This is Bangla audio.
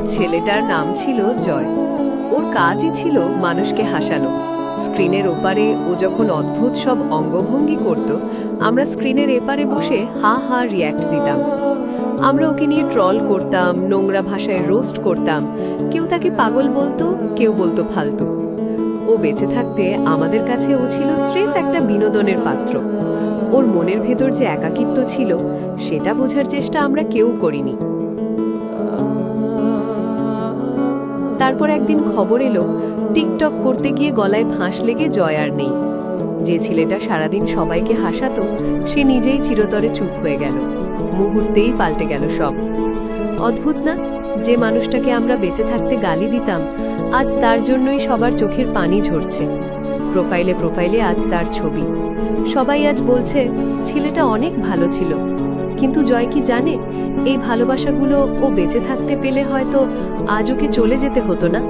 ছেলেটার নাম ছিল জয়। ওর কাজই ছিল মানুষকে হাসানো। স্ক্রিনের ওপারে ও যখন অদ্ভুত সব অঙ্গভঙ্গি করত, আমরা স্ক্রিনের এপারে বসে হা হা রিয়্যাক্ট দিতাম। আমরা ওকে নিয়ে ট্রল করতাম, নোংরা ভাষায় রোস্ট করতাম। কেউ তাকে পাগল বলতো, কেউ বলতো ফালতু। ও বেঁচে থাকতে আমাদের কাছে ও ছিল স্রেফ একটা বিনোদনের পাত্র। ওর মনের ভেতর যে একাকিত্ব ছিল, সেটা বোঝার চেষ্টা আমরা কেউ করিনি। তারপর একদিন খবর এলো, টিকটক করতে গিয়ে গলায় ফাঁস লেগে জয় আর নেই। যে ছেলেটা সারাদিন সবাইকে হাসাতো, সে নিজেই চিরতরে চুপ হয়ে গেল। মুহূর্তেই পাল্টে গেল সব। অদ্ভুত না, যে মানুষটাকে আমরা বেঁচে থাকতে গালি দিতাম, আজ তার জন্যই সবার চোখের পানি ঝরছে। প্রোফাইলে প্রোফাইলে আজ তার ছবি। সবাই আজ বলছে ছেলেটা অনেক ভালো ছিল। কিন্তু জয় কি জানে, এই ভালোবাসাগুলো ও বেঁচে থাকতে পেলে হয়তো আজ ওকে চলে যেতে হতো না।